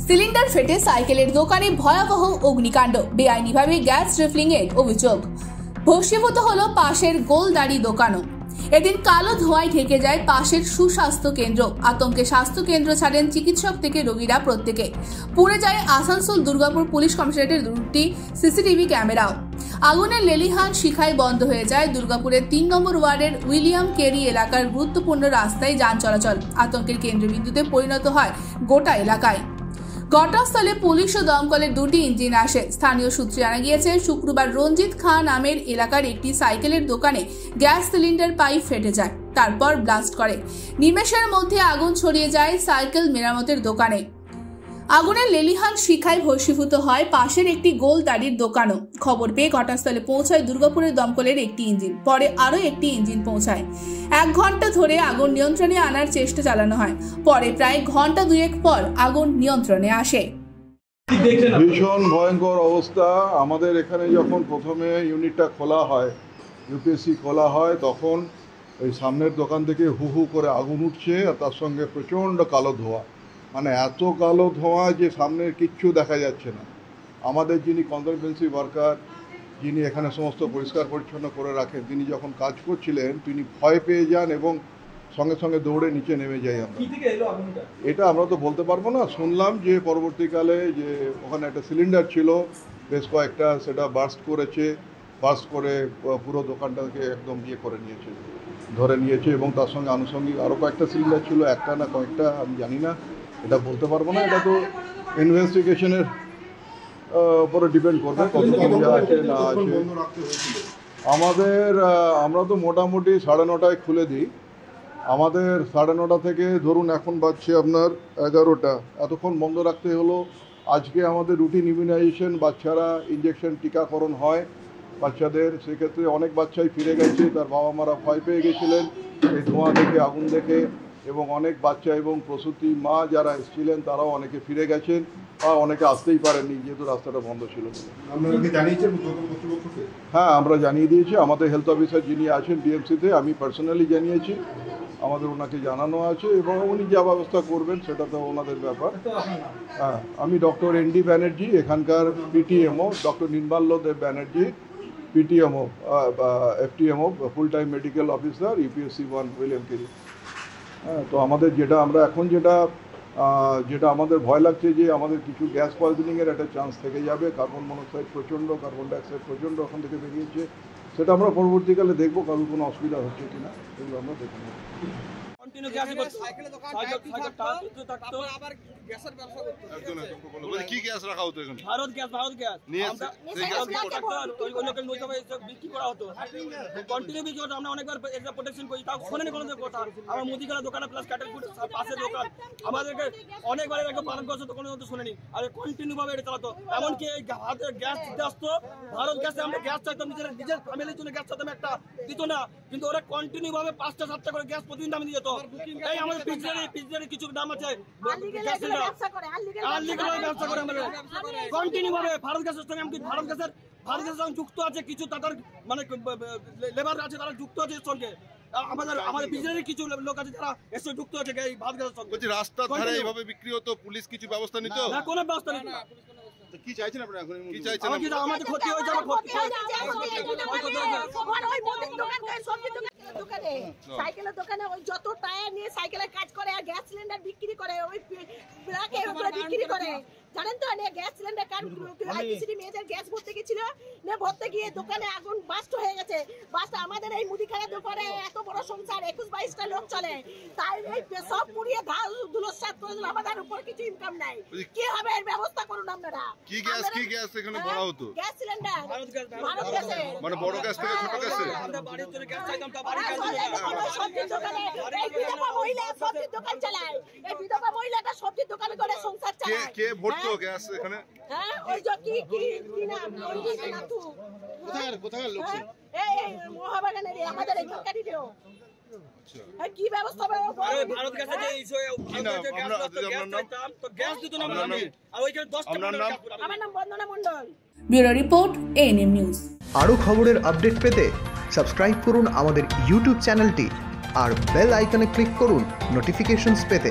Cylinder ফেটে সাইকেলের দোকানে ভয়াবহ অগ্নিকাণ্ড, বেআইনিভাবে গ্যাস রিফিলিং এর অভিযোগ। ভস্মীভূত হলো পাশের গোলদাড়ি দোকানও। এদিন কালো ধোঁয়ায় ঢেকে যায় পাশের সুস্বাস্থ্য কেন্দ্র। আতঙ্কে স্বাস্থ্য কেন্দ্র ছাড়েন চিকিৎসক থেকে রোগীরা প্রত্যেকে। পুড়ে যায় আসানসোল দুর্গাপুর পুলিশ কমিশনারেটের দুটি সিসিটিভি ক্যামেরাও। আগুনের লেলিহান শিখায় বন্ধ হয়ে যায় দুর্গাপুরের ৩ নম্বর ওয়ার্ডের উইলিয়াম কেরি এলাকার গুরুত্বপূর্ণ রাস্তায় যান চলাচল। আতঙ্কের কেন্দ্রবিন্দুতে পরিণত হয় গোটা এলাকায়। ঘটনাস্থলে পুলিশ ও দমকলের দুটি ইঞ্জিন আসে। স্থানীয় সূত্রে জানা গিয়েছে, শুক্রবার রঞ্জিত খাঁ নামের এলাকার একটি সাইকেলের দোকানে গ্যাস সিলিন্ডার পাইপ ফেটে যায়, তারপর ব্লাস্ট করে। নিমেষের মধ্যে আগুন ছড়িয়ে যায় সাইকেল মেরামতের দোকানে। আগুনের লেলিহান শিখায় ভস্মীভূত হয় পাশের একটি গোলদাড়ির দোকানও। খবর পেয়ে ঘটনাস্থলে পৌঁছায় দুর্গাপুরের দমকলের একটি ইঞ্জিন, পরে আরও একটি ইঞ্জিন পৌঁছায়। 1 ঘন্টা ধরে আগুন নিয়ন্ত্রণে আনার চেষ্টা চালানো হয়, পরে প্রায় ঘন্টা 2 পর আগুন নিয়ন্ত্রণে আসে। ভীষণ ভয়ঙ্কর অবস্থা। আমাদের এখানে যখন প্রথমে ইউনিটটা খোলা হয়, ইউপিএসসি খোলা হয়, তখন ওই সামনের দোকান থেকে হু হু করে আগুন উঠছে, আর তার সঙ্গে প্রচণ্ড কালো ধোঁয়া। মানে এত কালো ধোঁয়া যে সামনের কিচ্ছু দেখা যাচ্ছে না। আমাদের যিনি কনজারভেন্সি ওয়ার্কার, যিনি এখানে সমস্ত পরিষ্কার পরিচ্ছন্ন করে রাখেন, তিনি যখন কাজ করছিলেন তিনি ভয় পেয়ে যান এবং সঙ্গে সঙ্গে দৌড়ে নিচে নেমে যাই আমরা। এটা আমরা তো বলতে পারবো না। শুনলাম যে পরবর্তীকালে যে ওখানে একটা সিলিন্ডার ছিল বেশ কয়েকটা, সেটা বার্স্ট করে পুরো দোকানটাকে একদম ধরে নিয়েছে এবং তার সঙ্গে আনুষঙ্গিক আরও কয়েকটা সিলিন্ডার ছিল, একটা না কয়েকটা আমি জানি না, এটা বলতে পারবো না। এটা তো ইনভেস্টিগেশনের উপরে ডিপেন্ড করবে কতক্ষণ যা আছে না আছে। আমরা তো মোটামুটি 9:30 খুলে দিই। আমাদের 9:30 থেকে ধরুন এখন বাজছে আপনার 11টা, এতক্ষণ বন্ধ রাখতে হলো। আজকে আমাদের রুটিন ইমিউনাইজেশন, বাচ্চারা ইঞ্জেকশন টিকাকরণ হয় বাচ্চাদের। সেক্ষেত্রে অনেক বাচ্চাই ফিরে গেছে, তার বাবা মারা ভয় পেয়ে গেছিলেন এই ধোঁয়া দেখে, আগুন দেখে, এবং অনেক বাচ্চা এবং প্রসূতি মা যারা এসেছিলেন তারাও অনেকে ফিরে গেছেন, আর অনেকে আসতেই পারেননি যেহেতু রাস্তাটা বন্ধ ছিল। হ্যাঁ, আমরা জানিয়ে দিয়েছি। আমাদের হেলথ অফিসার যিনি আছেন ডিএমসিতে, আমি পার্সোনালি জানিয়েছি, আমাদের ওনাকে জানানো আছে এবং উনি যা ব্যবস্থা করবেন সেটা তো ওনাদের ব্যাপার। হ্যাঁ, আমি ডক্টর এনডি ব্যানার্জি, এখানকার PTMO, doctor Nirmalya Deb Banerjee, PTMO FTMO, full time medical officer, UPSC 1 William Carey. হ্যাঁ, তো আমাদের যেটা আমাদের ভয় লাগছে যে আমাদের কিছু গ্যাস পয়জনিংয়ের একটা চান্স থেকে যাবে। কার্বন মনোক্সাইড প্রচণ্ড, কার্বন ডাইঅক্সাইড প্রচণ্ড ওখান থেকে বেরিয়েছে। সেটা আমরা পরবর্তীকালে দেখবো কারোর কোনো অসুবিধা হচ্ছে কিনা, এগুলো আমরা দেখব। কি গ্যাস রাখা হতো এখানে? ভারত গ্যাস বিক্রি করা হতো কন্টিনিউ বিক্রি হতো। আমরা অনেকবার প্রোটেকশন করি, তাও শোনেনি কোনো কথা। আমার মুদিখানা দোকানে প্লাস ক্যাটেল ফুড পাশের দোকান, আমাদেরকে অনেকবার এরকম পালন করছে, তো কোনো শোনেনি। আর কন্টিনিউ ভাবে এটা চালাতো। এমনকি এই ভারতের গ্যাস দিতে আসতো, ভারত গ্যাসে আমরা গ্যাস চাইতাম, নিজের ফ্যামিলির জন্য গ্যাস চাইতাম, একটা দিত না। কিন্তু ওরা কন্টিনিউ ভাবে 5টা-7টা করে গ্যাস প্রতিদিন দামে দিয়ে যেত। এই আমাদের পিছনে কিছু নাম আছে, ব্যবসা করে আমাদের কন্টিনিউ ভাবে ভারত গ্যাসের সঙ্গে। এমনকি ভারত গ্যাসের সঙ্গে যুক্ত আছে কিছু, তাদের মানে লেবার আছে, তারা যুক্ত আছে এর সঙ্গে। আমাদের বিজনেসের কিছু লোক আছে যারা এসে যুক্ত আছে এই ভারত গ্যাসের সঙ্গে। বলছি, রাস্তার ধারে এইভাবে বিক্রি হতো, পুলিশ কিছু ব্যবস্থা নিত না? কোনো ব্যবস্থা নিত না। কি চাইছেন আপনারা এখন? কি চাইছেন? আমাদের ক্ষতি হয়ে যাবে। সাইকেলের দোকানে ওই যত টায়ার নিয়ে সাইকেলের কাজ করে আর গ্যাস সিলিন্ডার বিক্রি করে, ওই বিক্রি করে, জানেন তো? গ্যাস সিলিন্ডার আইপিসিডি মেয়েদের গ্যাস ভরতে গেছিল, ভরতে গিয়ে দোকানে আগুন বাস্ট হয়ে গেছে। আমাদের এই মুদিখানা দোকানে এত বড় সংসার, 21-22টা লোক চলে, তাই এই সব পুড়িয়ে ধুলোসাৎ করে দিল। আমাদের উপর কিছু ইনকাম নাই, কি হবে এর ব্যবস্থা করুন আপনারা। কি গ্যাস এখানে ভরা হতো? গ্যাস সিলিন্ডার ভারত গ্যাসে, মানে বড় গ্যাস থেকে ছোট গ্যাসে। আমরা বাড়ির জন্য গ্যাস চাইতাম, তা বাড়ির গ্যাস সবজির দোকানে এই বিধবা মহিলা সবজির দোকান চালায়। এই বিধবা মহিলাটা সবজির দোকান করে সংসার চালায়। কে ভরতো গ্যাস এখানে? হ্যাঁ, ওই যে কি নাম, নাথু। কোথায় লোক? এই মহাবাগানের আমাদের এখানকারই দেও। কি ব্যবস্থা হবে? ভারত গ্যাসে যে গ্যাস দিত না, আর ওইখানে 10টা। আমার নাম Bandana Mondal. Bureau report, ANM news. আরও খবরের আপডেট পেতে সাবস্ক্রাইব করুন আমাদের ইউটিউব চ্যানেলটি আর বেল আইকনে ক্লিক করুন নোটিফিকেশনস পেতে।